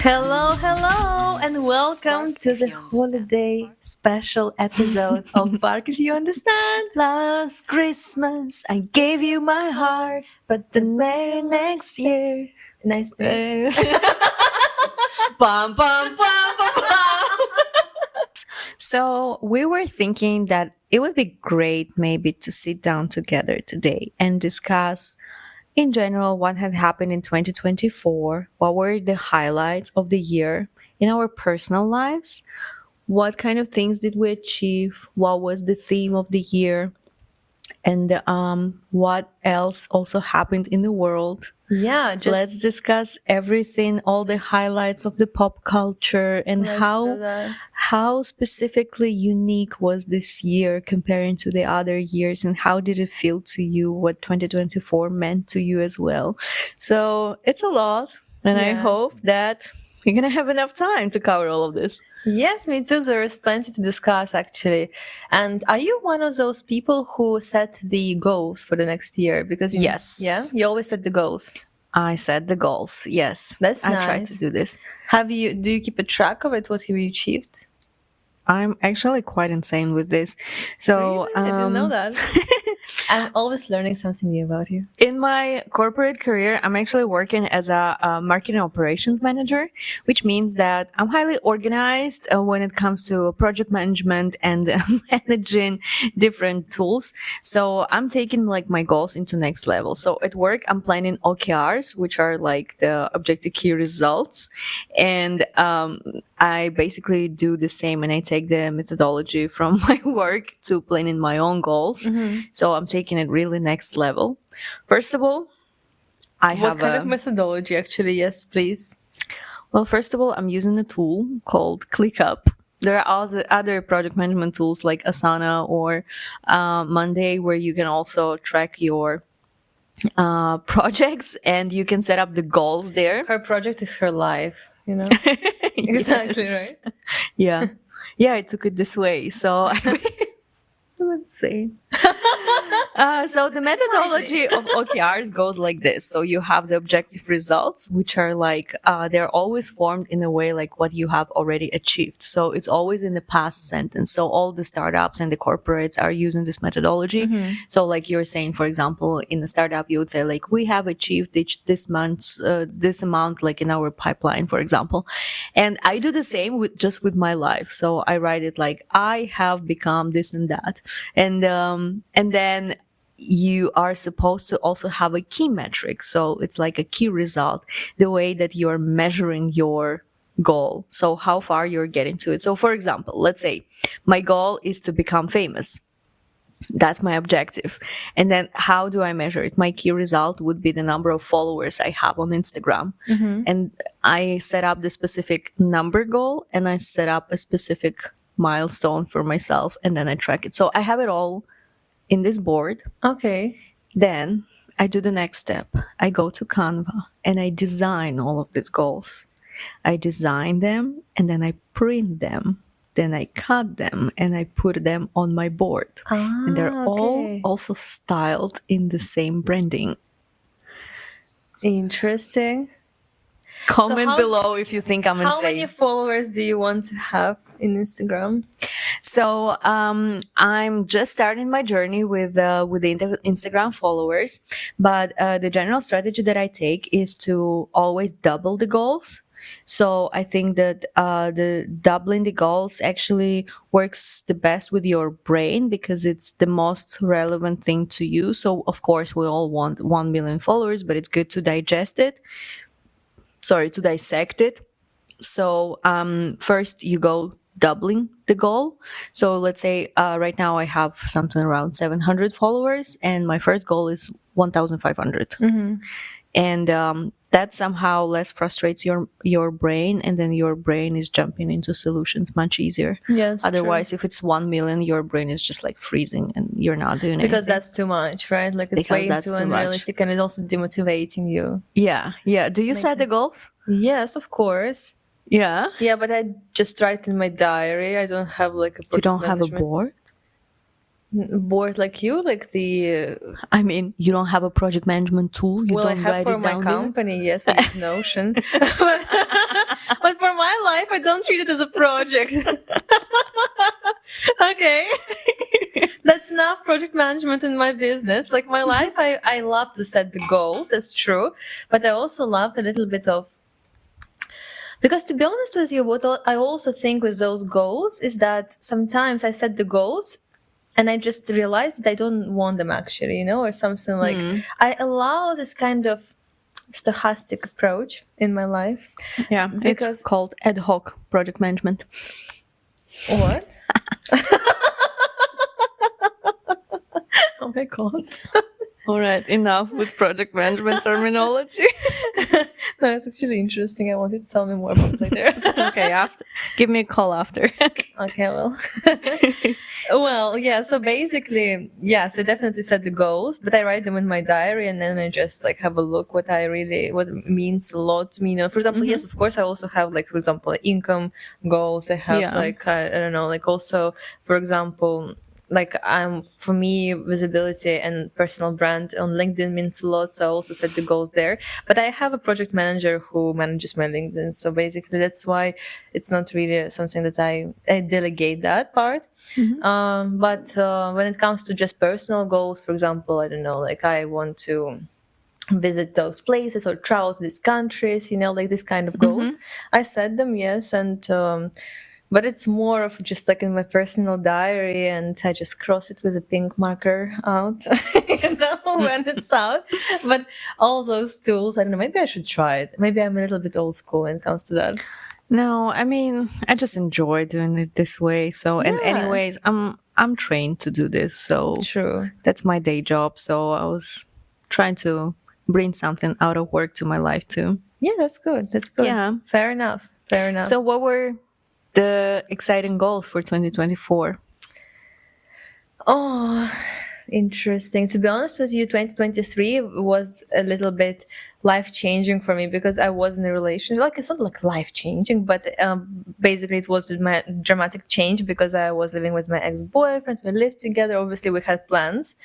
Hello, hello, and welcome to the holiday special episode of Bark If You Understand. Last Christmas, I gave you my heart, but the very next year. Nice name. Bum, bum, bum, bum, bum. So, we were thinking that it would be great maybe to sit down together today and discuss in general what had happened in 2024, what were the highlights of the year in our personal lives, what kind of things did we achieve, what was the theme of the year, and what else also happened in the world. Yeah, Let's discuss everything, all the highlights of the pop culture, and let's do that. how specifically unique was this year comparing to the other years, and how did it feel to you, what 2024 meant to you as well. So it's a lot, and I Yeah. hope that we're gonna have enough time to cover all of this. Yes, me too. There is plenty to discuss actually. And are you one of those people who set the goals for the next year? Because Yes. you always set the goals. I set the goals. Yes, That's I try nice. to do this. Do you keep a track of it? What have you achieved? I'm actually quite insane with this. So Really? I didn't know that. I'm always learning something new about you. In my corporate career, I'm actually working as a marketing operations manager, which means that I'm highly organized when it comes to project management and managing different tools. So I'm taking like my goals into next level. So at work, I'm planning OKRs, which are like the objective key results. And I basically do the same, and I take the methodology from my work to planning my own goals. So I'm taking it really next level. First of all, What kind of methodology actually? Yes, please. well, first of all, I'm using a tool called ClickUp. There are also other project management tools like Asana or Monday, where you can also track your projects and you can set up the goals there. Her project is her life, you know? Exactly, Yes. right? Yeah. Yeah, I took it this way. So let's see. So the methodology of OKRs goes like this. So you have the objective results, which are like they're always formed in a way like what you have already achieved. So it's always in the past sentence. So all the startups and the corporates are using this methodology. So like you're saying, for example, in the startup, you would say like we have achieved this month's this amount, like in our pipeline, for example. And I do the same with my life. So I write it like I have become this and that, and then you are supposed to also have a key metric. So it's like a key result, the way that you're measuring your goal. So how far you're getting to it. So for example, let's say my goal is to become famous. That's my objective. And then how do I measure it? My key result would be the number of followers I have on Instagram. And I set up the specific number goal, and I set up a specific milestone for myself, and then I track it. So I have it all in this board. Okay. Then I do the next step. I go to Canva and I design all of these goals. I design them and then I print them. Then I cut them and I put them on my board. And they're all also styled in the same branding. Interesting. Comment below if you think I'm insane. How many followers do you want to have in Instagram? So I'm just starting my journey with the Instagram followers, but the general strategy that I take is to always double the goals. So I think that the doubling the goals actually works the best with your brain because it's the most relevant thing to you. So of course we all want 1 million followers, but it's good to dissect it. So first you go doubling the goal. So let's say right now I have something around 700 followers, and my first goal is 1,500. And that somehow less frustrates your brain, and then your brain is jumping into solutions much easier. Yes. Otherwise, if it's 1 million, your brain is just like freezing and you're not doing anything. Because that's too much, right? Like it's way too unrealistic, and it's also demotivating you. Yeah. Do you set the goals? Yes, of course. Yeah. Yeah, but I just write in my diary. I don't have like a You don't have a board? Board like you, like the. I mean, you don't have a project management tool. You well, I don't have write for it my down company. Yes, we use Notion. But for my life, I don't treat it as a project. Okay. That's not project management in my business. Like my life, I love to set the goals, that's true. But I also love a little bit of, because to be honest with you, what I also think with those goals is that sometimes I set the goals and I just realize that I don't want them actually, or something like I allow this kind of stochastic approach in my life. Yeah, Because- it's called ad hoc project management. What? Oh my god. All right, enough with project management terminology. No, it's actually interesting. I want you to tell me more about it later. Okay, after, give me a call after. Okay, well. Well, yeah, so basically, yes, I definitely set the goals, but I write them in my diary and then I just like have a look what it means a lot to me. For example, yes, of course, I also have like, for example, income goals. I have Yeah. like, I don't know, like also, for example, like for me, visibility and personal brand on LinkedIn means a lot, so I also set the goals there. But I have a project manager who manages my LinkedIn, so basically that's why it's not really something that I delegate that part. But when it comes to just personal goals, for example, I don't know, like I want to visit those places or travel to these countries, like this kind of goals. I set them, yes, and but it's more of just like in my personal diary, and I just cross it with a pink marker out, when it's out. But all those tools, I don't know, maybe I should try it. Maybe I'm a little bit old school when it comes to that. No, I mean, I just enjoy doing it this way. So, and Yeah. anyways, I'm trained to do this, so True. that's my day job. So I was trying to bring something out of work to my life too. Yeah, that's good. That's good. Yeah. Fair enough. Fair enough. So, what were the exciting goals for 2024? Oh, interesting. To be honest with you, 2023 was a little bit life-changing for me because I was in a relationship. Like, it's not like life-changing, but basically it was my dramatic change because I was living with my ex-boyfriend. We lived together. Obviously, we had plans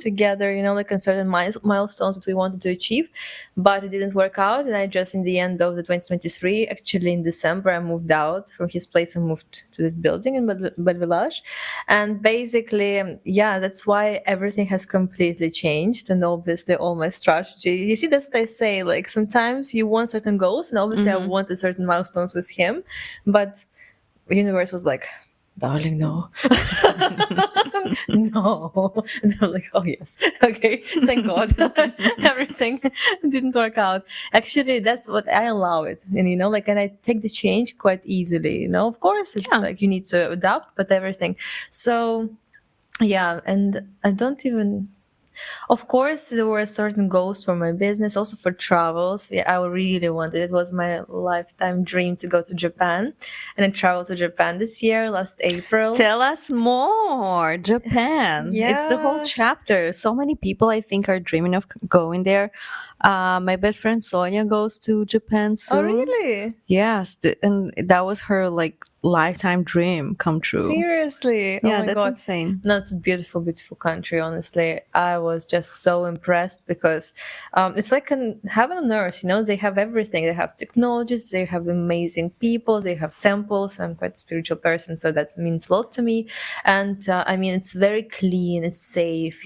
together, like on certain milestones that we wanted to achieve, but it didn't work out. And I just, in the end of the 2023, actually in December, I moved out from his place and moved to this building in Bel Village. And basically, yeah, that's why everything has completely changed. And obviously, all my strategy. You see, that's what I say. Like sometimes you want certain goals, and obviously, I wanted certain milestones with him, but the universe was like, darling, no. No. And I'm like, oh yes, okay, thank God. Everything didn't work out. Actually, that's what I allow it. And and I take the change quite easily. Of course it's like you need to adapt, but everything. So yeah, and I don't even, of course, there were certain goals for my business, also for travels. Yeah, I really wanted. It was my lifetime dream to go to Japan, and I traveled to Japan this year, last April. Tell us more. Japan. It's the whole Yeah. chapter. So many people, I think, are dreaming of going there. My best friend Sonia goes to Japan soon. Oh, really? Yes, and that was her like lifetime dream come true. Seriously? Yeah, Oh my that's God. insane. No, it's a beautiful, beautiful country, honestly. I was just so impressed because it's like heaven on earth, They have everything. They have technologies, they have amazing people, they have temples. I'm quite a spiritual person, so that means a lot to me. And I mean, it's very clean, it's safe,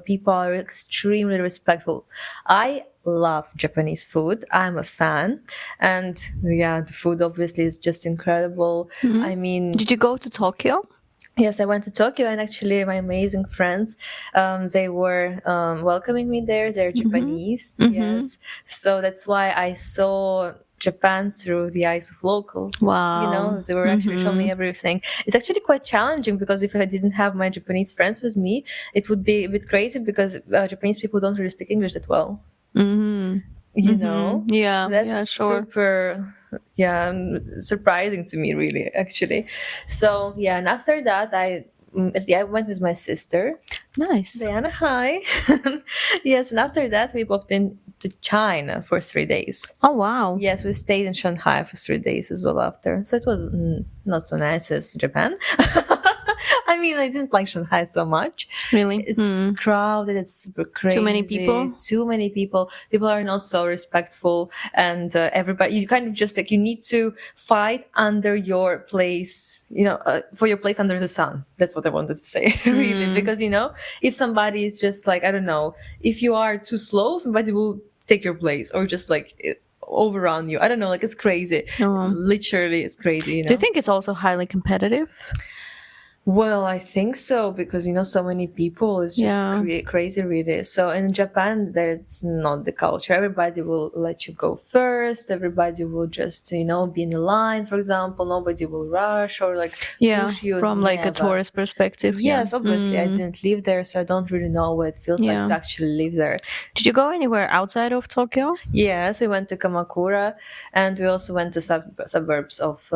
People are extremely respectful. I love Japanese food. I'm a fan. And yeah, the food obviously is just incredible. I mean, Did you go to Tokyo? yes, I went to Tokyo, and actually my amazing friends, they were welcoming me there. They're Japanese, yes. So that's why I saw Japan through the eyes of locals. Wow. They were actually showing me everything. It's actually quite challenging because if I didn't have my Japanese friends with me, it would be a bit crazy because Japanese people don't really speak English that well. Yeah, That's yeah, sure. super, surprising to me, really, actually. So yeah, and after that, I went with my sister, Nice. Diana. Hi. Yes, and after that, we popped into China for 3 days. Oh, wow. Yes, we stayed in Shanghai for 3 days as well after. So it was not so nice as Japan. I mean, I didn't like Shanghai so much. Really? It's crowded. It's super crazy. Too many people? Too many people. People are not so respectful, and everybody. You kind of just like you need to fight under your place. For your place under the sun. That's what I wanted to say, really. Because if somebody is just like, I don't know, if you are too slow, somebody will take your place or just like overrun you. I don't know, like it's crazy. Literally, it's crazy. Do you think it's also highly competitive? Well, I think so because so many people is just crazy, really. So in Japan, there's not the culture. Everybody will let you go first. Everybody will just be in a line. For example, nobody will rush or like push you. From like a tourist perspective. Yes, obviously, I didn't live there, so I don't really know what it feels like to actually live there. Did you go anywhere outside of Tokyo? Yes, we went to Kamakura, and we also went to suburbs of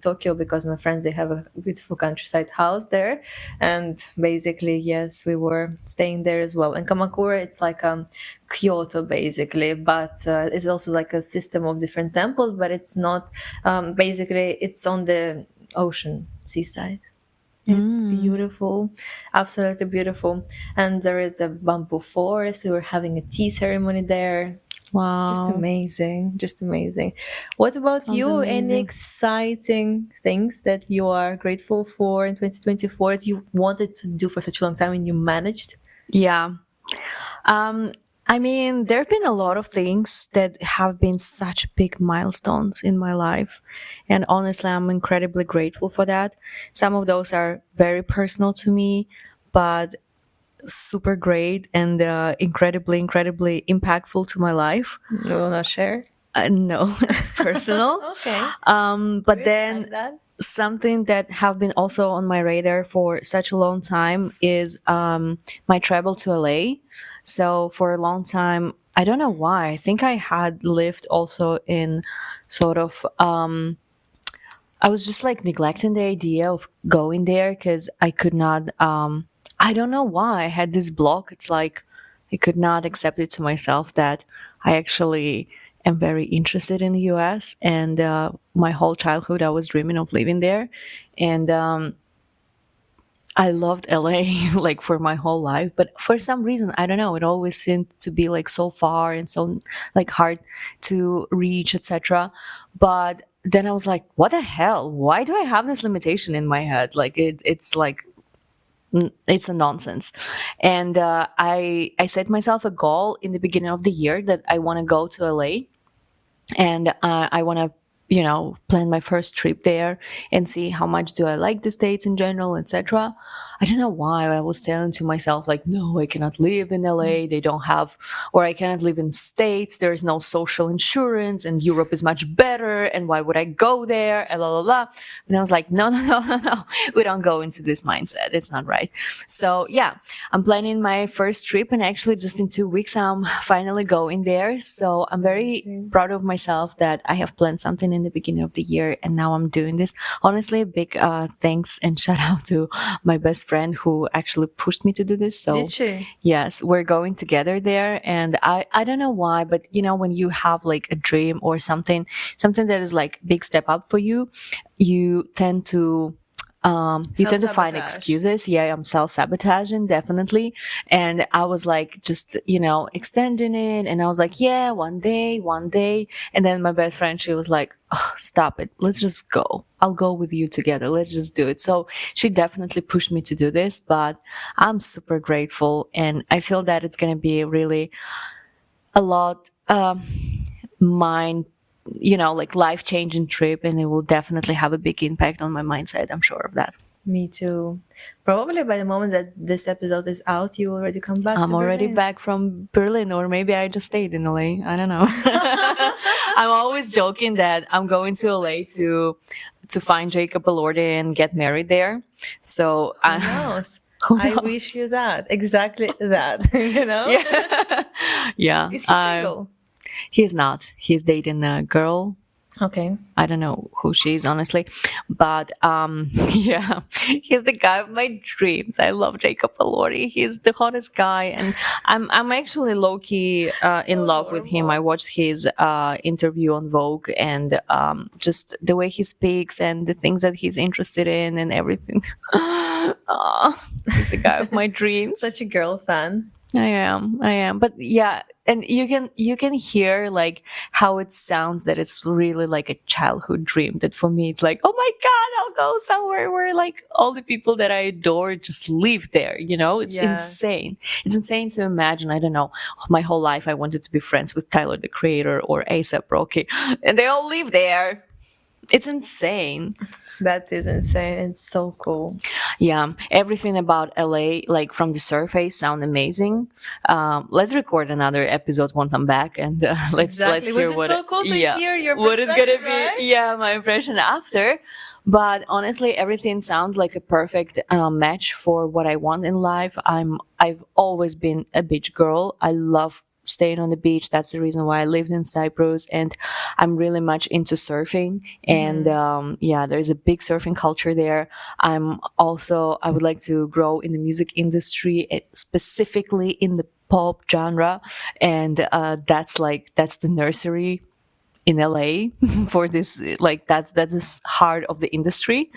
Tokyo because my friends, they have a beautiful countryside house there, and basically yes, we were staying there as well. And Kamakura, it's like Kyoto basically, but it's also like a system of different temples, but it's not basically it's on the ocean seaside. It's beautiful, absolutely beautiful. And there is a bamboo forest. We were having a tea ceremony there. Wow. Just amazing. What about you? Any exciting things that you are grateful for in 2024 that you wanted to do for such a long time and you managed? Yeah. I mean, there have been a lot of things that have been such big milestones in my life. And honestly, I'm incredibly grateful for that. Some of those are very personal to me, but super great and incredibly impactful to my life. You want to share? No, it's personal. Okay. But then something that have been also on my radar for such a long time is my travel to LA. So for a long time, I don't know why, I think I had lived also in sort of I was just like neglecting the idea of going there because I could not I don't know why I had this block. It's like I could not accept it to myself that I actually am very interested in the US, and my whole childhood I was dreaming of living there, and I loved LA like for my whole life, but for some reason, I don't know, it always seemed to be like so far and so like hard to reach, etc. But then I was like, what the hell? Why do I have this limitation in my head? Like it's like it's a nonsense. And I set myself a goal in the beginning of the year that I want to go to LA, and I want to plan my first trip there and see how much do I like the States in general, etc. I don't know why I was telling to myself like, no, I cannot live in LA, they don't have, or I cannot live in States, there is no social insurance, and Europe is much better, and why would I go there, and blah blah blah. And I was like, no, we don't go into this mindset, it's not right. So yeah, I'm planning my first trip, and actually just in 2 weeks I'm finally going there. So I'm very proud of myself that I have planned something in the beginning of the year, and now I'm doing this. Honestly, a big thanks and shout out to my best friend who actually pushed me to do this. So did she? Yes, we're going together there, and I don't know why, but when you have like a dream or something that is like big step up for you, you tend to find excuses. Yeah, I'm self-sabotaging, definitely. And I was like, just, extending it. And I was like, yeah, one day. And then my best friend, she was like, oh, stop it. Let's just go. I'll go with you together. Let's just do it. So she definitely pushed me to do this, but I'm super grateful. And I feel that it's going to be really a lot, like life-changing trip, and it will definitely have a big impact on my mindset. I'm sure of that. Me too. Probably by the moment that this episode is out, you already come back. I'm already back from Berlin, or maybe I just stayed in LA. I don't know. I'm always joking that I'm going to LA to find Jacob Elordi and get married there. So who knows? I wish you that. Exactly that. Yeah. Is he single? He is not. He's dating a girl. Okay. I don't know who she is, honestly, but yeah, he's the guy of my dreams. I love Jacob Elordi. He's the hottest guy, and I'm actually low key in So love with him. I adorable. watched his interview on Vogue, and just the way he speaks and the things that he's interested in and everything. He's the guy of my dreams. Such a girl fan. I am. But yeah, and you can hear like how it sounds that it's really like a childhood dream. That for me it's like, oh my god, I'll go somewhere where like all the people that I adore just live there, you know? It's Yeah. insane. It's insane to imagine, I don't know, my whole life I wanted to be friends with Tyler the Creator or ASAP Rocky, and they all live there. It's insane. That is insane. It's so cool. Yeah, everything about LA, like from the surface, sound amazing. Let's record another episode once I'm back, and let's Exactly. It would hear be what so cool to yeah hear your what is gonna perspective, be right? yeah my impression after. But honestly, everything sounds like a perfect match for what I want in life. I've always been a beach girl. I love staying on the beach. That's the reason why I lived in Cyprus, and I'm really much into surfing. And yeah, there's a big surfing culture there. I would like to grow in the music industry, specifically in the pop genre, and that's the nursery in LA for this. Like that's the heart of the industry.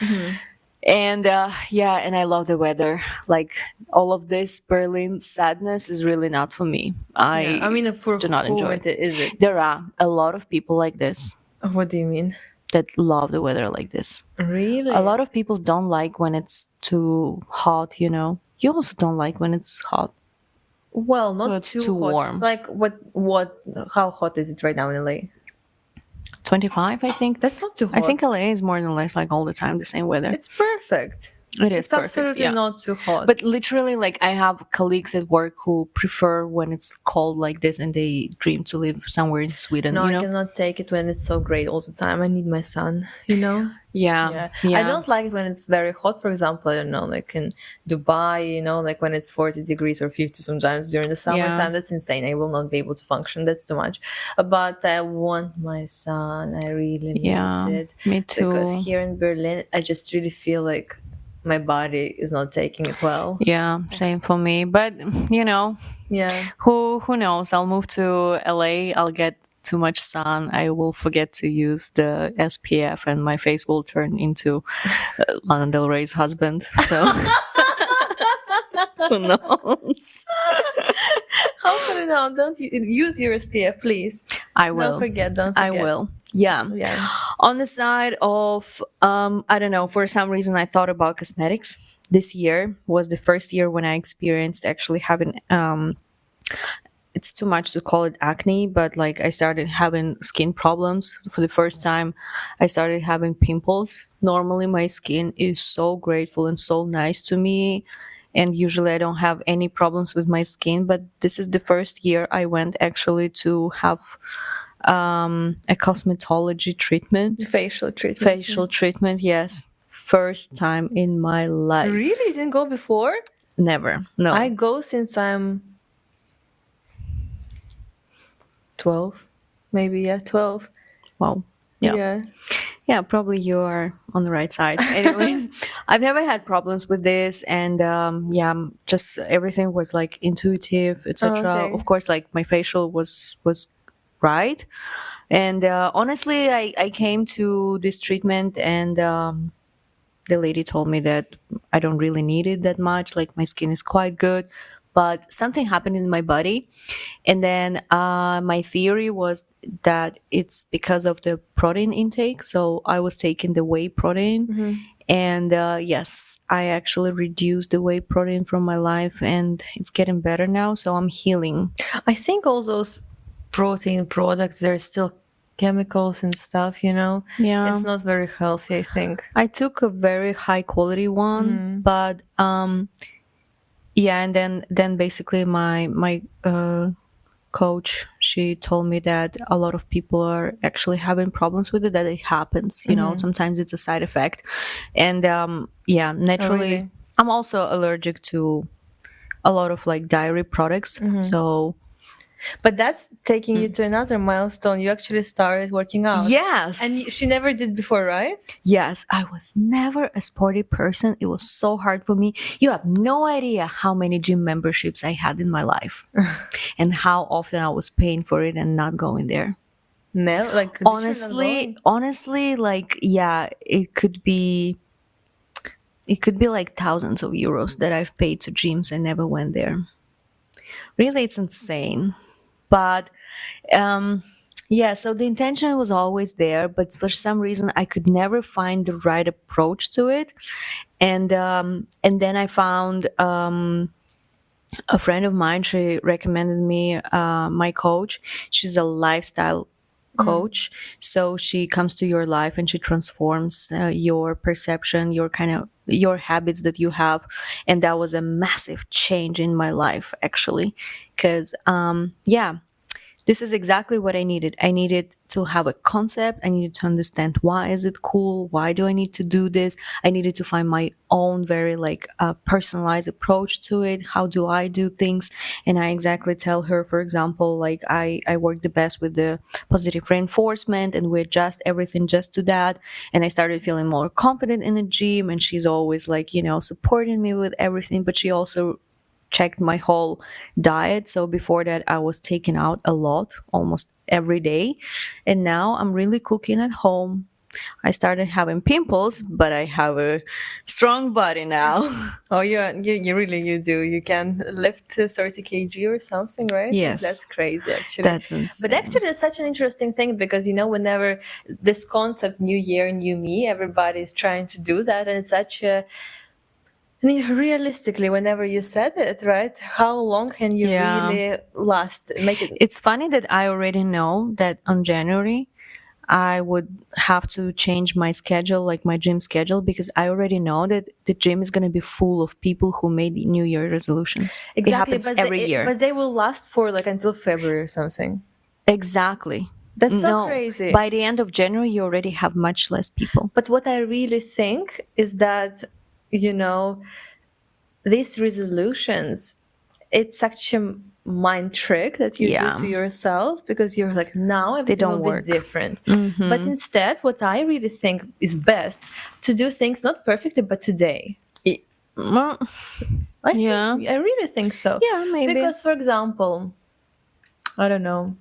And yeah, and I love the weather. Like all of this Berlin sadness is really not for me. Yeah. I I mean, for do not whom enjoy it it. is it? There are a lot of people like this What do you mean? that love the weather like this. A Really? lot of people don't like when it's too hot, you know. You also don't like when it's hot, Well, when not it's too too hot. warm. Like what how hot is it right now in LA? 25, I think. That's not too I hot. think LA is more than less like all the time the same weather. It's perfect. It is It's perfect, absolutely yeah. not too hot. But literally, like I have colleagues at work who prefer when it's cold like this, and they dream to live somewhere in Sweden. No, You I know? cannot take it when it's so great all the time. I need my sun, you know? Yeah, Yeah. I yeah, don't like it when it's very hot. For example, I don't know, like in Dubai, you know, like when it's 40 degrees or 50 sometimes during the yeah, summertime. That's insane. I will not be able to function. That's too much. But I want my sun. I really miss yeah. it. Me Because too. here in Berlin, I just really feel like my body is not taking it well. Yeah, same for me. But you know, Yeah. who knows? I'll move to LA. I'll get too much sun. I will forget to use the SPF, and my face will turn into Lana Del Rey's husband. So who knows? Hopefully, no, don't use your SPF, please. I Don't will. forget, don't I forget. will. Yeah. Yeah. On the side of, I don't know, for some reason I thought about cosmetics. This year was the first year when I experienced actually having, it's too much to call it acne, but like I started having skin problems for the first time. I started having pimples. Normally, my skin is so grateful and so nice to me. And usually, I don't have any problems with my skin, but this is the first year I went actually to have a cosmetology treatment. Facial treatment. Facial treatment, yes. First time in my life. Really? You didn't go before? Never. No. I go since I'm 12. Maybe, yeah, 12. Wow. Yeah. Yeah. Yeah, probably you are on the right side. Anyways, I've never had problems with this, and yeah, just everything was like intuitive, etc. okay. Of course, like my facial was right, and honestly, I came to this treatment, and the lady told me that I don't really need it that much. Like my skin is quite good, but something happened in my body, and then my theory was that it's because of the protein intake. So I was taking the whey protein, and yes, I actually reduced the whey protein from my life, and it's getting better now. So I'm healing. I think all those protein products, there's still chemicals and stuff, you know? Yeah. It's not very healthy, I think. I took a very high quality one, but yeah, and then basically my coach, she told me that a lot of people are actually having problems with it, that it happens, you know, sometimes it's a side effect. And yeah, naturally, really? I'm also allergic to a lot of like dairy products. So But that's taking you to another milestone. You actually started working out. Yes. And she never did before, right? Yes, I was never a sporty person. It was so hard for me. You have no idea how many gym memberships I had in my life and how often I was paying for it and not going there. No, like literally not going. Honestly, like, yeah, it could be like thousands of euros that I've paid to gyms and never went there. Really, it's insane. But yeah, so the intention was always there, but for some reason I could never find the right approach to it. And then I found a friend of mine. She recommended me my coach. She's a lifestyle coach, so she comes to your life and she transforms your perception, your kind of your habits that you have. And that was a massive change in my life, actually, because yeah, this is exactly what I needed. I needed to have a concept. I needed to understand why is it cool? Why do I need to do this? I needed to find my own very like personalized approach to it. How do I do things? And I exactly tell her, for example, like I work the best with the positive reinforcement and we adjust everything just to that. And I started feeling more confident in the gym, and she's always like, supporting me with everything, but she also checked my whole diet. So before that, I was taking out a lot, almost every day. And now I'm really cooking at home. I started having pimples, but I have a strong body now. Oh, you really you do. You can lift 30 kg or something, right? Yes. That's crazy, actually. That's insane. But actually, that's such an interesting thing because whenever this concept, new year, new me, everybody is trying to do that, and it's such a. I mean, realistically, whenever you said it, right? How long can you Yeah. really last? Make it. It's funny that I already know that on January I would have to change my schedule, like my gym schedule, because I already know that the gym is going to be full of people who made New Year resolutions. Exactly, It happens every year. but they will last for like until February or something. Exactly. That's so No, crazy. by the end of January, you already have much less people. But what I really think is that, these resolutions, it's such a mind trick that you Yeah. do to yourself because you're like, now everything don't will work. be different. But instead, what I really think is best to do things not perfectly, but today. Well, Yeah. I really think so. Yeah, maybe. Because, for example, I don't know.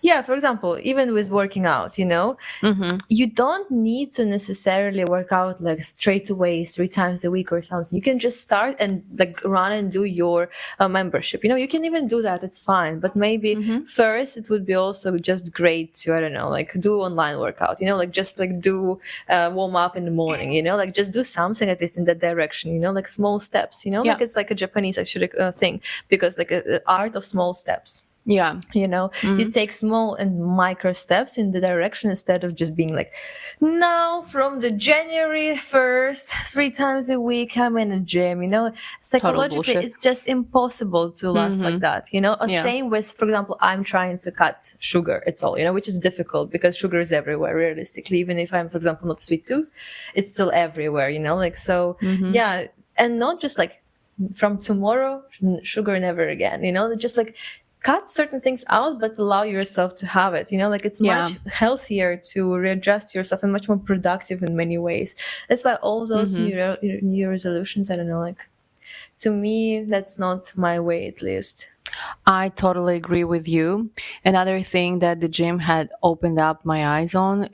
Yeah, for example, even with working out, you don't need to necessarily work out like straight away 3 times a week or something. You can just start and like run and do your membership. You can even do that. It's fine. But maybe first it would be also just great to, I don't know, like do online workout, like just like do warm up in the morning, like just do something at least in that direction, like small steps, like it's like a Japanese actually thing because like a art of small steps. Yeah. You take small and micro steps in the direction instead of just being like, now from the January 1st, 3 times a week, I'm in a gym, psychologically, bullshit. it's just impossible to last like that, Yeah. Same with, for example, I'm trying to cut sugar, it's all, which is difficult because sugar is everywhere, realistically, even if I'm, for example, not a sweet tooth, it's still everywhere, yeah, and not just like from tomorrow, sugar never again, just like cut certain things out, but allow yourself to have it. It's much healthier to readjust yourself and much more productive in many ways. That's why all those new Year resolutions, I don't know, like to me, that's not my way, at least. I totally agree with you. Another thing that the gym had opened up my eyes on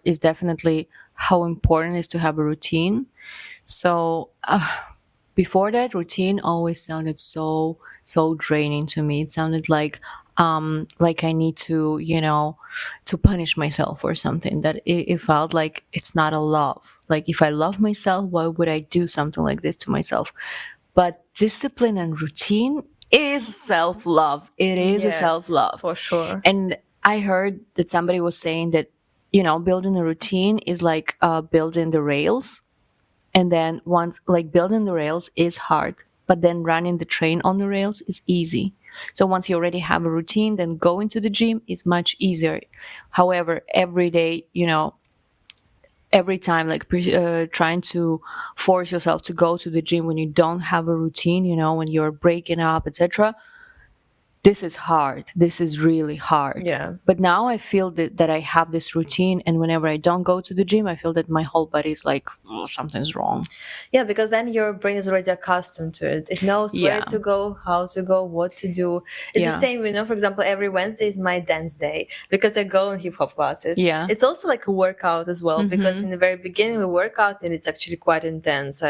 is definitely how important it is to have a routine. So before that, routine always sounded so draining to me. It sounded like I need to to punish myself or something. That it felt like it's not a love. Like if I love myself, why would I do something like this to myself? But discipline and routine is self-love. It is a Yes, self-love for sure. And I heard that somebody was saying that building a routine is like building the rails. And then once, like, building the rails is hard, but then running the train on the rails is easy. So once you already have a routine, then going to the gym is much easier. However, every day, every time, like trying to force yourself to go to the gym when you don't have a routine, when you're breaking up, etc., this is hard. This is really hard. Yeah. But now I feel that I have this routine, and whenever I don't go to the gym, I feel that my whole body is like, oh, something's wrong. Yeah, because then your brain is already accustomed to it. It knows where Yeah. to go, how to go, what to do. It's the Yeah. same, for example, every Wednesday is my dance day because I go in hip hop classes. Yeah. It's also like a workout as well because in the very beginning we work out and it's actually quite intense.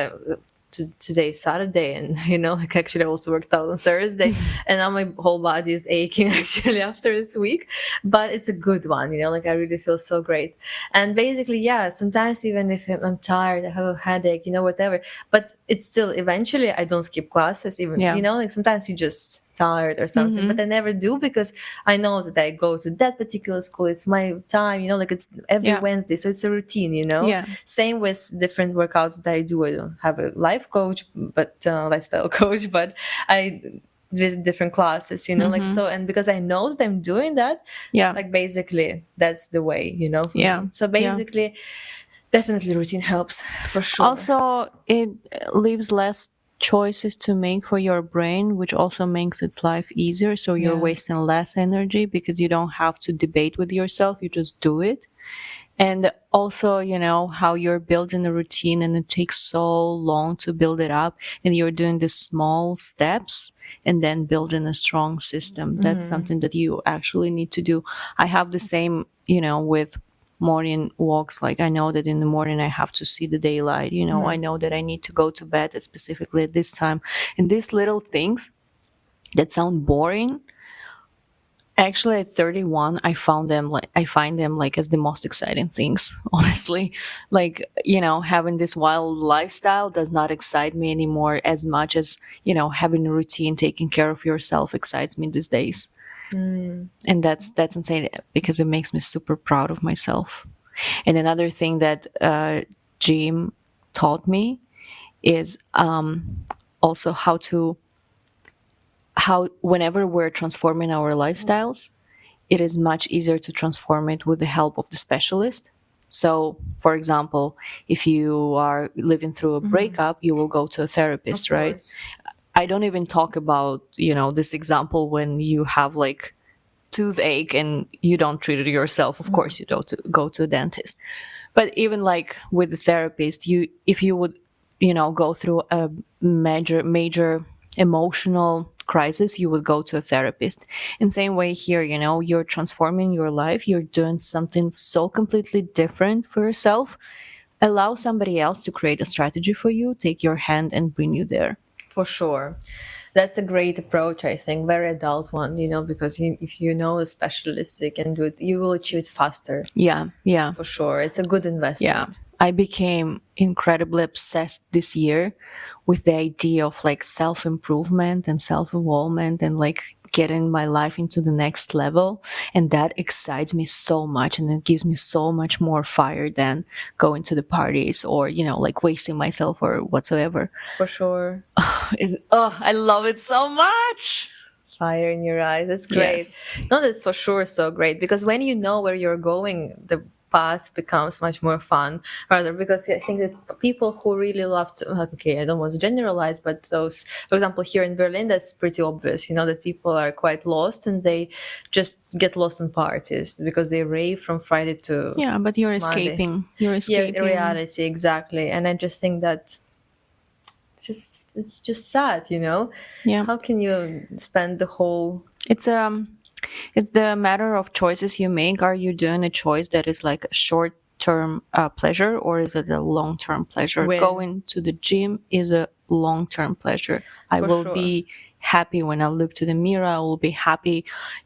Today is Saturday, and like actually I also worked out on Thursday, and now my whole body is aching actually after this week, but it's a good one, like I really feel so great. And basically, yeah, sometimes even if I'm tired, I have a headache, whatever, but it's still eventually I don't skip classes even, Yeah. like sometimes you just tired or something, but I never do because I know that I go to that particular school. It's my time, like it's every Yeah. Wednesday, so it's a routine, Yeah. Same with different workouts that I do. I don't have a life coach, but lifestyle coach, but I visit different classes, like so. And because I know that I'm doing that, Yeah. like basically that's the way, for Yeah. me. So basically, definitely routine helps for sure. Also, it leaves less choices to make for your brain, which also makes its life easier. So you're Yeah. wasting less energy because you don't have to debate with yourself. You just do it. And also, how you're building a routine and it takes so long to build it up, and you're doing the small steps and then building a strong system. That's something that you actually need to do. I have the same, with morning walks. Like I know that in the morning I have to see the daylight, I know that I need to go to bed specifically at this time. And these little things that sound boring, actually at 31 I find them like as the most exciting things, honestly. Like, having this wild lifestyle does not excite me anymore as much as, having a routine, taking care of yourself excites me these days. And that's insane because it makes me super proud of myself. And another thing that gym taught me is also how whenever we're transforming our lifestyles, it is much easier to transform it with the help of the specialist. So, for example, if you are living through a breakup, you will go to a therapist, Of right? course. I don't even talk about, this example when you have like toothache and you don't treat it yourself. Of course, you go to a dentist. But even like with the therapist, if you would, go through a major emotional crisis, you would go to a therapist. In same way here, you're transforming your life, you're doing something so completely different for yourself. Allow somebody else to create a strategy for you, take your hand and bring you there. For sure. That's a great approach, I think. Very adult one, because if you know a specialist, you can do it, you will achieve it faster. Yeah. For sure. It's a good investment. Yeah. I became incredibly obsessed this year with the idea of like self-improvement and self-involvement and like getting my life into the next level. And that excites me so much, and it gives me so much more fire than going to the parties or, like wasting myself or whatsoever. For sure. I love it so much. Fire in your eyes. That's great. Yes. No, that's for sure so great, because when you know where you're going, the path becomes much more fun. Rather, because I think that people who really love to, okay, I don't want to generalize, but those, for example, here in Berlin, that's pretty obvious, that people are quite lost and they just get lost in parties because they rave from Friday to Yeah, but you're Monday. escaping. You're escaping. Yeah, reality, exactly. And I just think that it's just sad, Yeah. How can you spend the whole It's the matter of choices you make. Are you doing a choice that is like a short-term pleasure, or is it a long-term pleasure? Win. Going to the gym is a long-term pleasure. I For will sure. be happy when I look to the mirror. I will be happy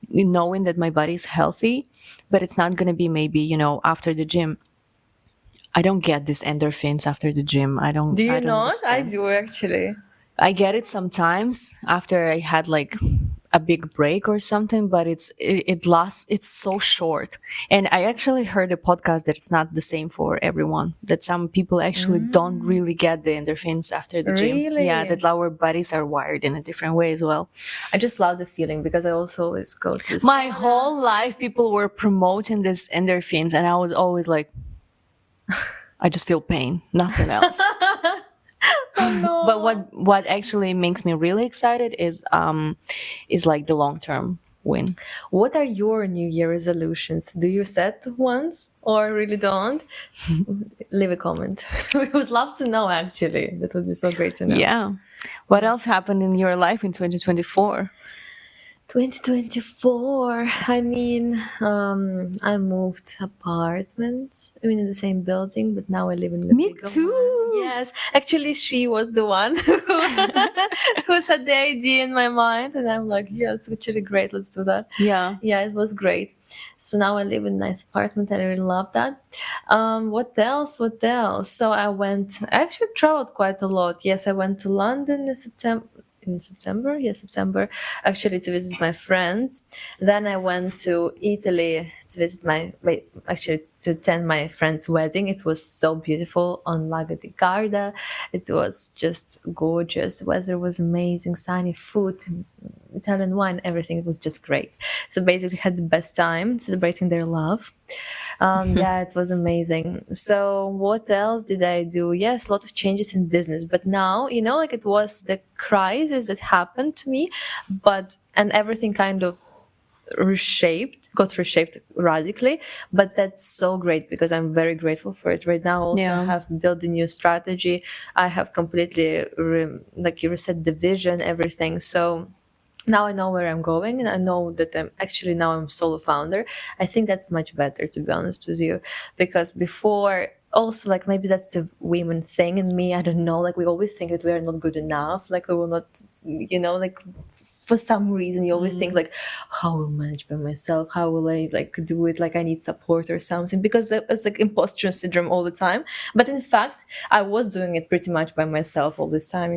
knowing that my body is healthy, but it's not going to be maybe, after the gym. I don't get these endorphins after the gym. I don't. Do you I don't not? I understand. do actually. I get it sometimes after I had like a big break or something, but it lasts. It's so short. And I actually heard a podcast that it's not the same for everyone. That some people actually don't really get the endorphins after the gym. Really? Yeah, that our bodies are wired in a different way as well. I just love the feeling because I also always go to this. My whole life, people were promoting this endorphins, and I was always like, I just feel pain, nothing else. Oh no. But what actually makes me really excited is like the long term win. What are your New Year resolutions? Do you set ones or really don't? Leave a comment. We would love to know, actually. That would be so great to know. Yeah. What else happened in your life in 2024? 2024. I mean, I moved apartments. I mean, in the same building, but now I live in the Me bigger too. one. Yes, actually, she was the one who set the idea in my mind, and I'm like, yeah, it's actually great. Let's do that. Yeah. Yeah, it was great. So now I live in a nice apartment, and I really love that. What else? What else? So I actually traveled quite a lot. Yes, I went to London in September. In September, yes, September, actually to visit my friends. Then I went to Italy to visit actually to attend my friend's wedding. It was so beautiful on Lago di Garda. It was just gorgeous. The weather was amazing, sunny, food, Italian wine, everything. It was just great. So basically, had the best time celebrating their love. Yeah, it was amazing. So what else did I do? Yes, a lot of changes in business, but now, like it was the crisis that happened to me, and everything kind of got reshaped radically. But that's so great because I'm very grateful for it. Right now, also Yeah. have built a new strategy. I have completely you reset the vision, everything. So now I know where I'm going, and I know that I'm a solo founder. I think that's much better, to be honest with you, because before, also, like, maybe that's the women thing in me. I don't know. Like, we always think that we are not good enough. Like, we will not, like, for some reason you always think like, how will I manage by myself? How will I like do it? Like, I need support or something, because it's like imposter syndrome all the time. But in fact, I was doing it pretty much by myself all this time.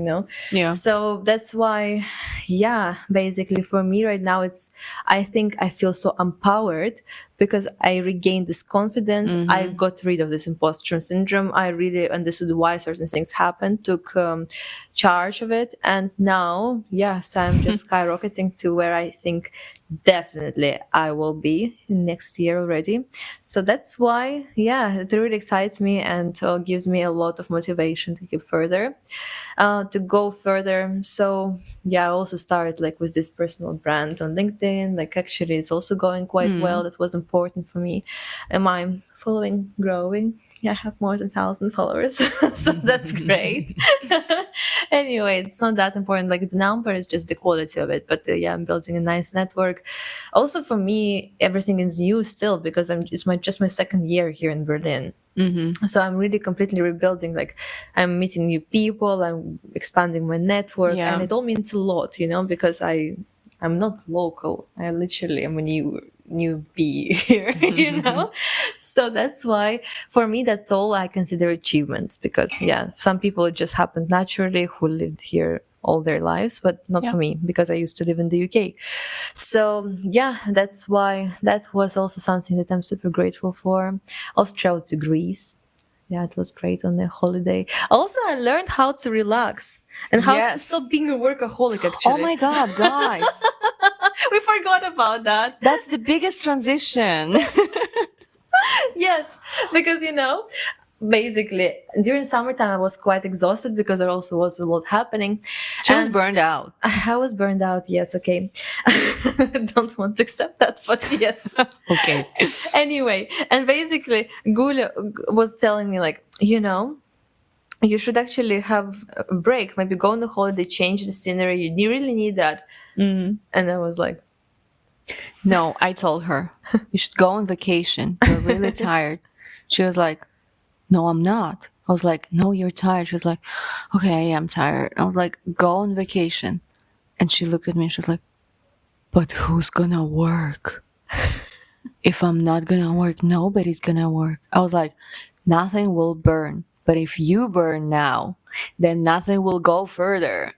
Yeah. So that's why, yeah, basically for me right now, I think I feel so empowered because I regained this confidence. I got rid of this imposter syndrome. I really understood why certain things happened, took charge of it. And now, yes, I'm just skyrocketing to where I think definitely I will be next year already. So that's why, yeah, it really excites me and gives me a lot of motivation to keep further, to go further. So yeah, I also started like with this personal brand on LinkedIn. Like, actually, it's also going quite well. That was important for me. And my following growing. Yeah, I have more than 1,000 followers, so that's great. Anyway, it's not that important. Like, the number is just the quality of it. But yeah, I'm building a nice network. Also, for me, everything is new still because it's just my second year here in Berlin. So I'm really completely rebuilding. Like, I'm meeting new people, I'm expanding my network, Yeah. and it all means a lot, because I'm not local. I literally am a newbie here. So that's why, for me, that's all I consider achievements. Because yeah, some people it just happened naturally who lived here all their lives, but not for me because I used to live in the UK. So yeah, that's why that was also something that I'm super grateful for. Also traveled to Greece. Yeah, it was great on the holiday. Also, I learned how to relax and how to Yes. stop being a workaholic, actually. Oh my God, guys. We forgot about that. That's the biggest transition. Yes, because basically during summertime I was quite exhausted because there also was a lot happening. She was And burned out. I was burned out. Yes, okay. Don't want to accept that, but yes. Okay. Anyway, and basically Gula was telling me, like, you should actually have a break, maybe go on a holiday, change the scenery. You really need that. And I was like, no, I told her, you should go on vacation. You're really tired. She was like, no, I'm not. I was like, no, you're tired. She was like, okay, I am tired. I was like, go on vacation. And she looked at me and she was like, but who's gonna work? If I'm not gonna work, nobody's gonna work. I was like, nothing will burn. But if you burn now, then nothing will go further.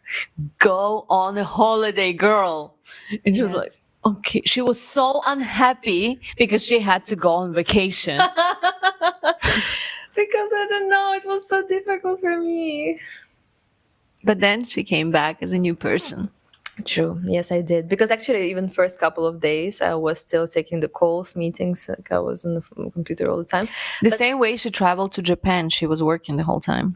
Go on a holiday, girl. And she was like, okay. She was so unhappy because she had to go on vacation. because I don't know, it was so difficult for me. But then she came back as a new person. True. Yes, I did. Because actually, even first couple of days, I was still taking the calls, meetings. Like, I was on the computer all the time. The same way she traveled to Japan, she was working the whole time.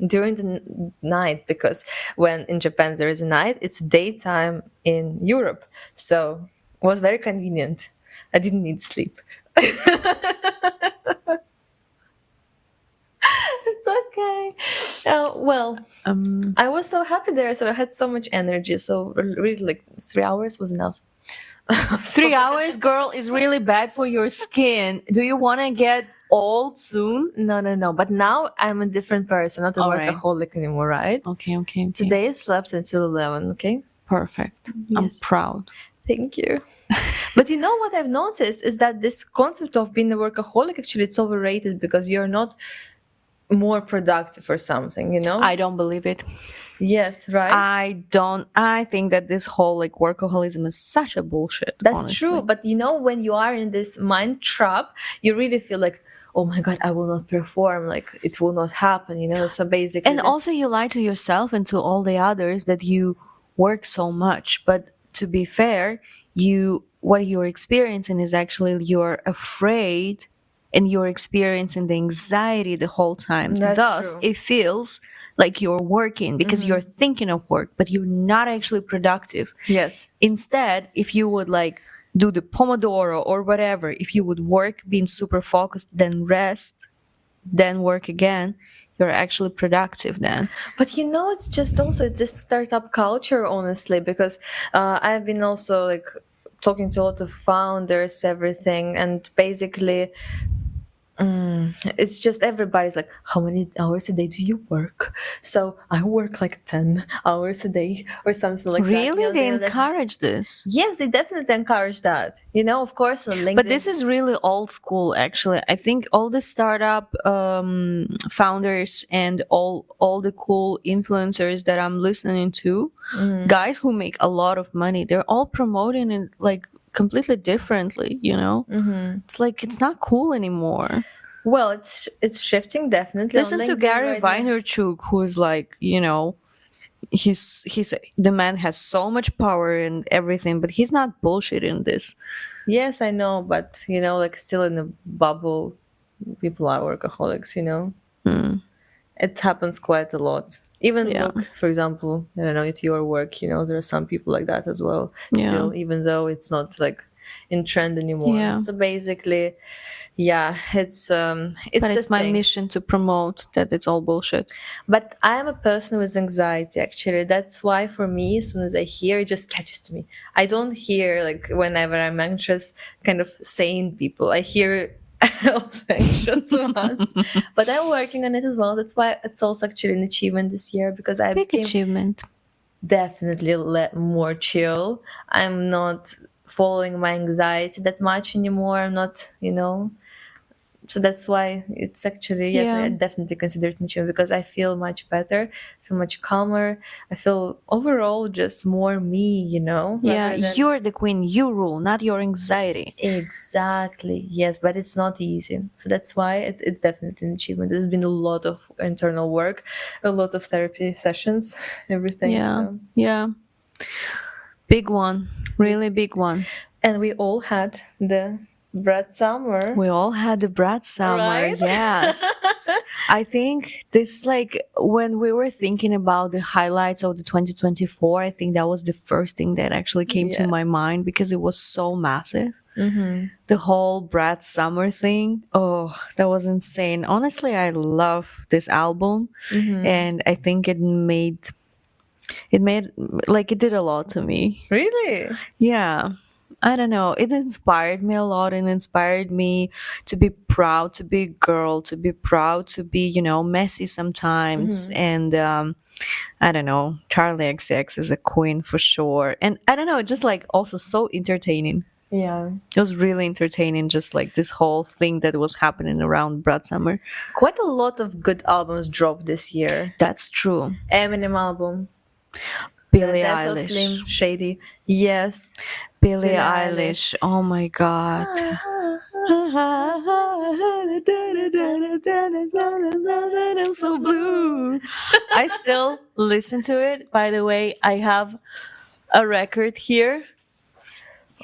during the night, because when in Japan there is a night, it's daytime in Europe. So it was very convenient. I didn't need sleep. It's okay. Well, I was so happy there, so I had so much energy. So really, like 3 hours was enough. 3 hours, girl, is really bad for your skin. Do you want to get old soon? No. But now I'm a different person, not a All right. workaholic anymore, right? Okay. Today I slept until 11. Okay. Perfect. I'm Yes. proud. Thank you. But you know what I've noticed is that this concept of being a workaholic, actually it's overrated, because you're not more productive or something, you know? I don't believe it. Yes, right? I think that this whole like workaholism is such a bullshit. That's honestly. true. But you know, when you are in this mind trap, you really feel like, oh my God, I will not perform. Like it will not happen, you know? So basically. And also you lie to yourself and to all the others that you work so much. But to be fair, what you're experiencing is actually you're afraid and you're experiencing the anxiety the whole time. That's Thus, true. it feels like you're working because you're thinking of work, but you're not actually productive. Yes. Instead, if you would like do the Pomodoro or whatever, if you would work being super focused, then rest, then work again, you're actually productive then. But you know, it's just also it's this startup culture, honestly, because I've been also like talking to a lot of founders, everything, and basically it's just everybody's like, how many hours a day do you work? So I work like 10 hours a day or something like that. Really? You know, They you know, encourage this. yes, they definitely encourage that. You know, of course, on LinkedIn. But this is really old school, actually. I think all the startup founders and all the cool influencers that I'm listening to, guys who make a lot of money, they're all promoting it like completely differently. You know, it's like it's not cool anymore. Well, it's shifting definitely. Listen on to LinkedIn Gary right now. Vaynerchuk, who's like, you know, he's the man has so much power and everything, but he's not bullshitting this. Yes, I know, but you know, like still in a bubble, people are workaholics. You know, it happens quite a lot. Even Yeah. look, for example, I don't know, at your work, you know, there are some people like that as well. Yeah. Still, even though it's not like in trend anymore. Yeah. So basically, yeah, it's But the it's my thing. mission to promote that it's all bullshit. But I am a person with anxiety, actually. That's why for me, as soon as I hear, it just catches to me. I don't hear, like, whenever I'm anxious, kind of sane people. I hear also anxious ones. But I'm working on it as well. That's why it's also actually an achievement this year, because I Big became achievement. definitely more chill. I'm not following my anxiety that much anymore. I'm not, you know, so that's why it's actually, yes, Yeah. I definitely consider it an achievement, because I feel much better, I feel much calmer, I feel overall just more me, you know. Yeah, rather than- you're the queen. You rule, not your anxiety. Exactly, yes, but it's not easy. So that's why it's definitely an achievement. There's been a lot of internal work, a lot of therapy sessions, everything. Yeah, So. yeah. Big one, really big one. And we all had the Brad Summer. We all had the brat summer, Right? yes. I think this, like, when we were thinking about the highlights of the 2024, I think that was the first thing that actually came to Yeah. my mind because it was so massive. Mm-hmm. The whole Brat Summer thing, oh, that was insane. Honestly, I love this album, and I think it made like it did a lot to me. Really? Yeah. I don't know. It inspired me a lot and inspired me to be proud to be a girl, to be proud to be, you know, messy sometimes. And I don't know. Charlie XX is a queen for sure. And I don't know, just like also so entertaining. Yeah. It was really entertaining, just like this whole thing that was happening around Brat Summer. Quite a lot of good albums dropped this year. That's true. Eminem album. Billie That's so Eilish. Slim Shady. Yes. Billie Billie Eilish. Oh my god. I'm so blue. I still listen to it. By the way, I have a record here.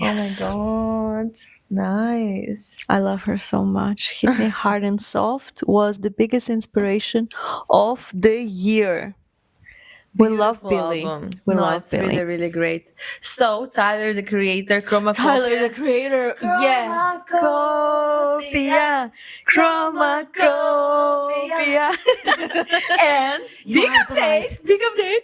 Oh my god. Nice. I love her so much. Hit Me Hard and Soft was the biggest inspiration of the year. We love Beautiful Billy. album. We No, love it's Billy. really, really great. So, Tyler, the creator, Tyler, the creator. Yes. Copia. Chromacopia. And big update. Big update.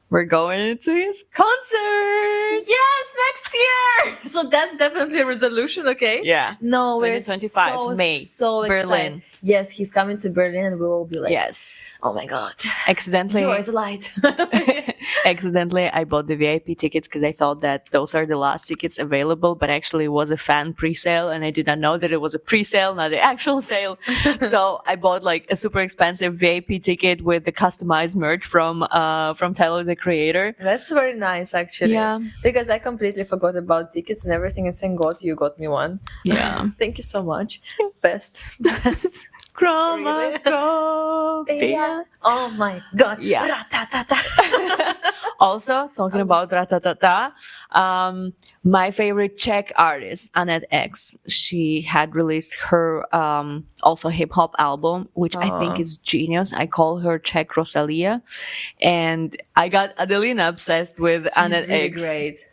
We're going into his concert. Yes, next year. So that's definitely a resolution, okay? Yeah. No, we're 2025, so, May, so Berlin. excited. Yes, he's coming to Berlin, and we will be like, Yes. oh my god, Accidentally. yours light. Accidentally, I bought the VIP tickets because I thought that those are the last tickets available, but actually it was a fan pre-sale, and I did not know that it was a pre-sale, not the actual sale. So I bought like a super expensive VIP ticket with the customized merch from Tyler, the creator. That's very nice, actually. Yeah. Because I completely forgot about tickets and everything, and thank God you got me one. Yeah. Thank you so much. Best. Chromacopia. Oh my god. Yeah. Ra-ta-ta-ta. Also, talking about Ratatata, my favorite Czech artist, Annette X, she had released her also hip hop album, which I think is genius. I call her Czech Rosalia. And I got Adelina obsessed with Annette really X. great.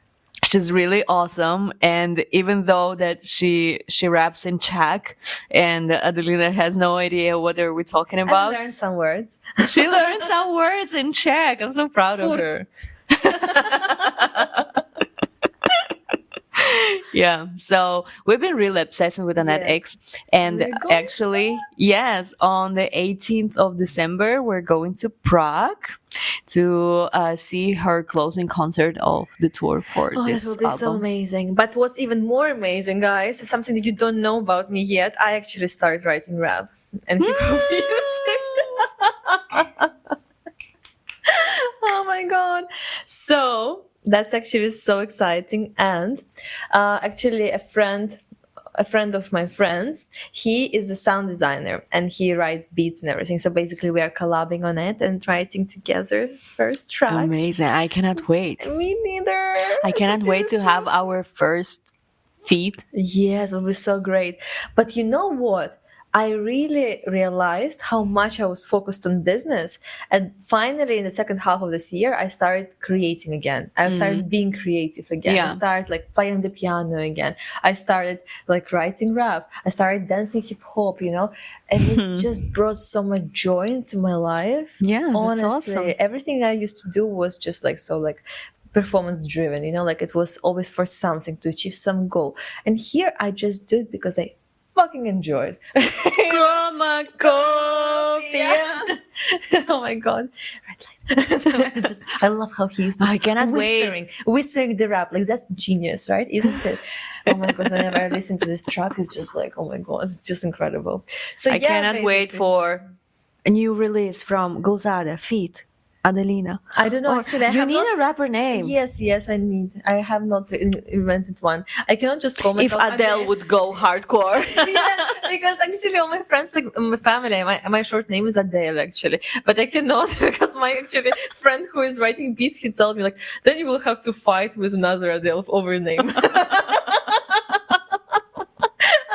She's really awesome, and even though that she raps in Czech, and Adelina has no idea what are we talking I about, learned some words. she learned some words in Czech. I'm so proud of her. Yeah, so we've been really obsessing with Annette Yes. X, and We're going actually, yes, on the 18th of December, we're going to Prague to see her closing concert of the tour for Oh, this that will be so album. amazing. But what's even more amazing, guys, is something that you don't know about me yet. I actually started writing rap. And people will be using. Oh my god. So that's actually so exciting. And actually a friend of my friends, he is a sound designer and he writes beats and everything. So basically we are collabing on it and writing together first tracks. Amazing. I cannot wait. Me neither. I cannot wait to have our first feat. Yes, it will be so great. But you know what? I really realized how much I was focused on business. And finally, in the second half of this year, I started creating again. I started being creative again. Yeah. I started like playing the piano again. I started like writing rap. I started dancing hip hop, you know, and it just brought so much joy into my life. Yeah, that's Honestly, awesome. everything I used to do was just like so like performance driven, you know, like it was always for something to achieve some goal. And here I just do it because I fucking enjoyed. Chromacopia. Oh my god, red light. I love how he's just I cannot whispering the rap, like that's genius, right? Isn't it? Oh my god, whenever I listen to this track, it's just like, oh my god, it's just incredible. So I cannot wait basically. for a new release from Gulzada, feat. Adelina. I don't know. Or Actually, I you have need not, a rapper name. Yes, I need. I have not invented one. I cannot just call If myself Adele would go hardcore. Yeah, because actually all my friends, like my family, my short name is Adele actually, but I cannot because my actually friend who is writing beats, he told me like, then you will have to fight with another Adele over a name.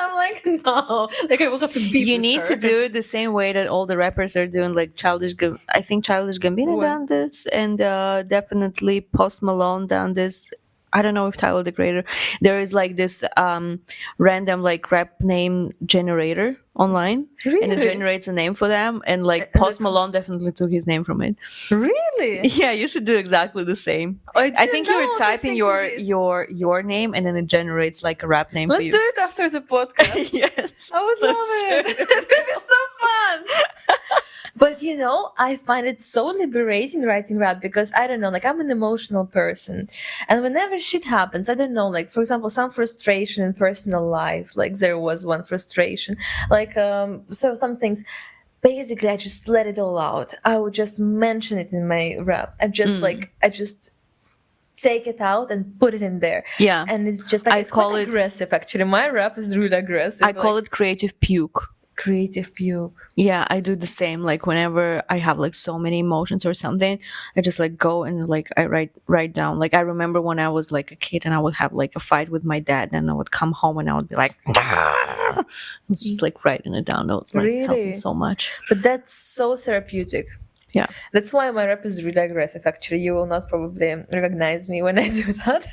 I'm like, no, like I will have to beat. You with need her. to do it the same way that all the rappers are doing, like I think Childish Gambino What? done this, and definitely Post Malone done this. I don't know if Tyler the Creator. There is like this random like rap name generator online, and it Really? generates a name for them. And like And Post it's- Malone definitely took his name from it. Really? Yeah, you should do exactly the same. I I didn't think know you're such typing things exist. your name, and then it generates like a rap name for Let's you. do it after the podcast. Yes, I would love it. let's do It would be so fun. But you know, I find it so liberating writing rap because I don't know, like I'm an emotional person. And whenever shit happens, I don't know, like for example, some frustration in personal life, like there was one frustration, like so some things. Basically, I just let it all out. I would just mention it in my rap. I just take it out and put it in there. Yeah. And it's just like I it's call quite it- aggressive actually. My rap is really aggressive. I call it creative puke. creative puke. Yeah, I do the same. Like whenever I have like so many emotions or something, I just like go and like I write down. Like I remember when I was like a kid and I would have like a fight with my dad, and I would come home and I would be like, I was just like writing it down. That would like help me Really? so much. But that's so therapeutic. Yeah. That's why my rap is really aggressive. Actually, you will not probably recognize me when I do that.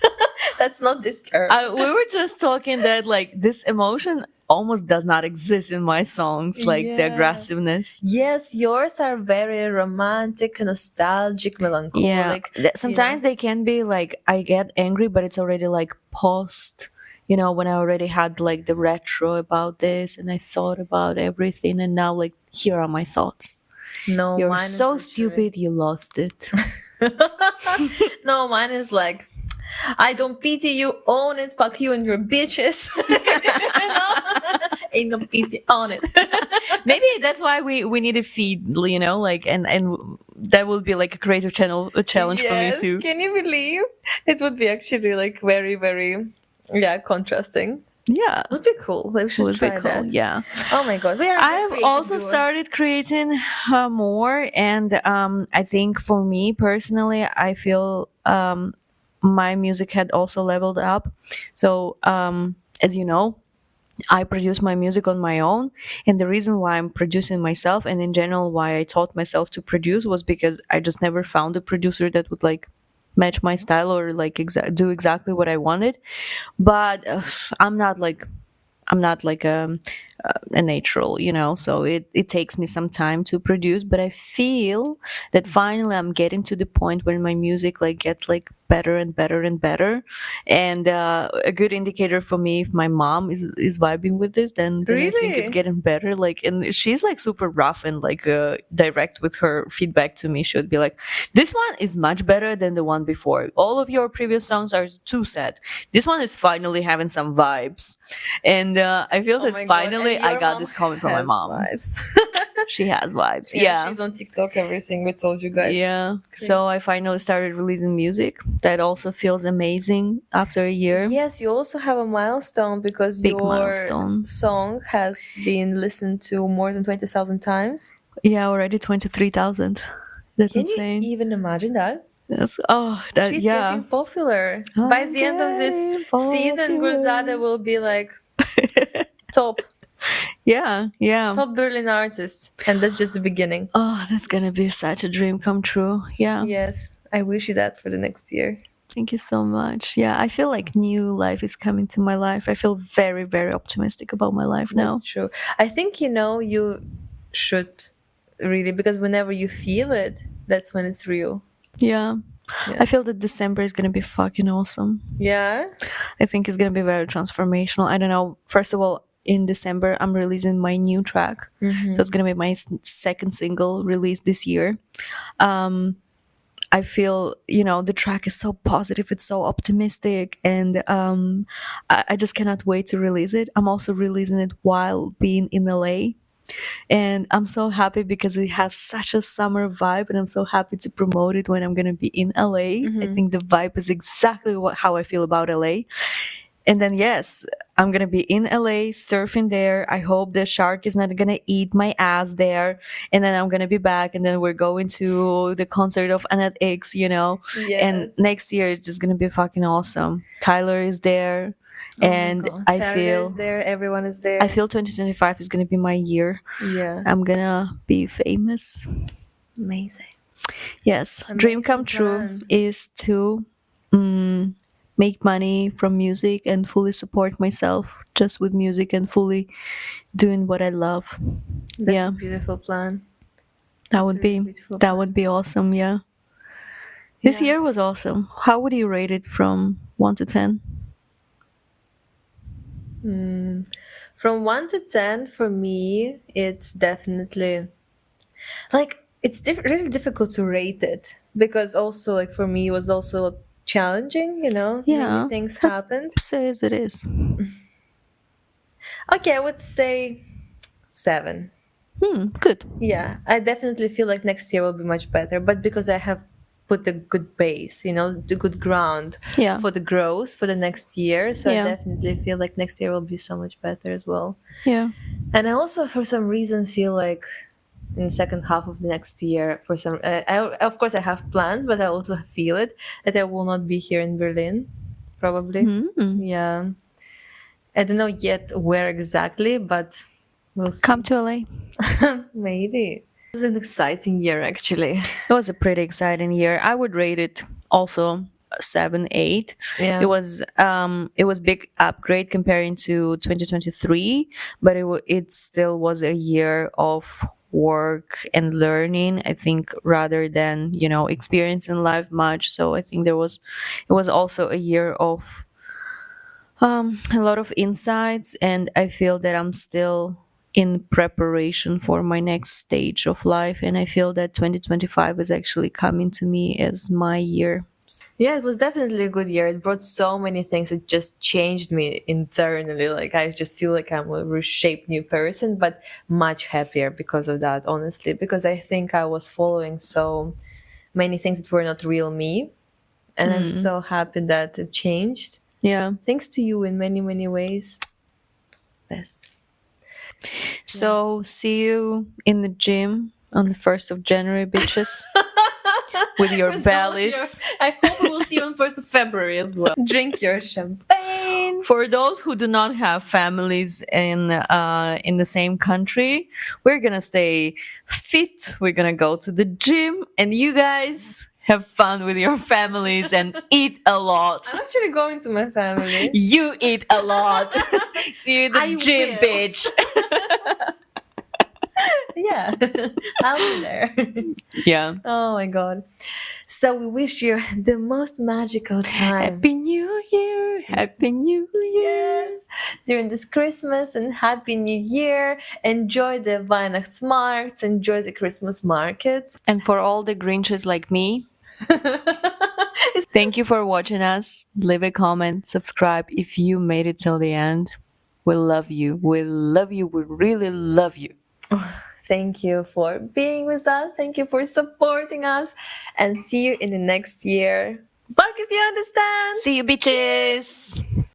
That's not this girl. We were just talking that like this emotion almost does not exist in my songs, like the Yeah. aggressiveness. Yes, yours are very romantic, nostalgic, Yeah. melancholic. Sometimes they can be like I get angry, but it's already like post. When I already had like the retro about this and I thought about everything, and now like here are my thoughts. No, You're mine so is literally- stupid, you lost it. No, mine is like, I don't pity you, own it, fuck you and your bitches. Ain't no pity, own it. Maybe that's why we need a feed, like and that will be like a creative challenge for me Yes, too. can you believe? It would be actually like very, very, contrasting. Yeah. Would be cool. We should Would be try cool. that. Yeah. Oh my god, we are. a I've creative also duo. started creating more, and I think for me personally, I feel my music had also leveled up. So as you know, I produce my music on my own, and the reason why I'm producing myself, and in general why I taught myself to produce, was because I just never found a producer that would like match my style or like do exactly what I wanted. But I'm not like a natural, so it takes me some time to produce, but I feel that finally I'm getting to the point where my music like gets like better and better and better. And a good indicator for me, if my mom is vibing with this, then I think it's Really? getting better. Like, and she's like super rough and like direct with her feedback to me. She would be like, this one is much better than the one before. All of your previous songs are too sad. This one is finally having some vibes. And I feel Oh that my god! finally And I your got mom this comment from my has mom. vibes. She has vibes. Yeah. She's on TikTok. Everything we told you guys. Yeah. So I finally started releasing music. That also feels amazing after a year. Yes, you also have a milestone because Big your milestone. song has been listened to more than 20,000 times. Yeah, already 23,000. That's Can insane. you even imagine that? She's yeah. getting popular. By I'm the end of this getting season, popular. Gulzada will be like top Yeah. top Berlin artist, and that's just the beginning. Oh, that's gonna be such a dream come true. Yeah. Yes, I wish you that for the next year. Thank you so much. Yeah, I feel like new life is coming to my life. I feel very, very optimistic about my life now. That's true. I think you should really, because whenever you feel it, that's when it's real. Yeah. Yeah. I feel that December is gonna be fucking awesome. Yeah. I think it's gonna be very transformational. I don't know. First of all, in December, I'm releasing my new track. So it's gonna be my second single released this year. I feel, the track is so positive, it's so optimistic, and I just cannot wait to release it. I'm also releasing it while being in LA. And I'm so happy because it has such a summer vibe, and I'm so happy to promote it when I'm gonna be in LA. I think the vibe is exactly how I feel about LA. And then yes, I'm gonna be in LA surfing there. I hope the shark is not gonna eat my ass there. And then I'm gonna be back, and then we're going to the concert of Annette X, And Yes. next year it's just gonna be fucking awesome. Tyler is there, Oh my and God. I Tyler feel is there. Everyone is there. I feel 2025 is gonna be my year. Yeah. I'm gonna be famous. Amazing. Yes, dream come Amazing true plan. is to make money from music and fully support myself just with music and fully doing what I love. That's Yeah. a beautiful plan. That That's would a really be beautiful that plan. would be awesome. Yeah. This Yeah. year was awesome. How would you rate it from 1 to 10? From 1 to 10, for me, it's definitely like it's really difficult to rate it because also like for me it was also challenging, Yeah. many things happened. Say as it is. Okay, I would say 7. Good. Yeah, I definitely feel like next year will be much better, but because I have put a good base, the good ground Yeah. for the growth for the next year. So Yeah. I definitely feel like next year will be so much better as well. Yeah. And I also, for some reason, feel like in the second half of the next year, for some, of course, I have plans, but I also feel it that I will not be here in Berlin, probably. Mm. Yeah, I don't know yet where exactly, but we'll Come see. to LA. Maybe. It was an exciting year, actually. It was a pretty exciting year. I would rate it also 7, 8. Yeah. It was big upgrade comparing to 2023, but it still was a year of work and learning, I think, rather than experience in life much. So I think it was also a year of a lot of insights, and I feel that I'm still in preparation for my next stage of life, and I feel that 2025 is actually coming to me as my year. Yeah, it was definitely a good year. It brought so many things. It just changed me internally. Like, I just feel like I'm a reshaped new person, but much happier because of that, honestly. Because I think I was following so many things that were not real me. And I'm so happy that it changed. Yeah. Thanks to you in many, many ways. Best. So see you in the gym on the 1st of January, bitches. With your bellies. I hope we will see you on 1st of February as well. Drink your champagne. For those who do not have families in the same country, we're gonna stay fit. We're gonna go to the gym, and you guys have fun with your families and eat a lot. I'm actually going to my family. You eat a lot. See you in the I gym, will. bitch. Yeah, I'll be there. Yeah. Oh my god. So we wish you the most magical time. Happy New Year. Happy New Year. Yes, during this Christmas, and Happy New Year. Enjoy the Weihnachtsmarkts, enjoy the Christmas markets. And for all the Grinches like me, thank you for watching us. Leave a comment, subscribe if you made it till the end. We love you. We love you. We really love you. Thank you for being with us. Thank you for supporting us. And see you in the next year. Bark if you understand. See you, bitches.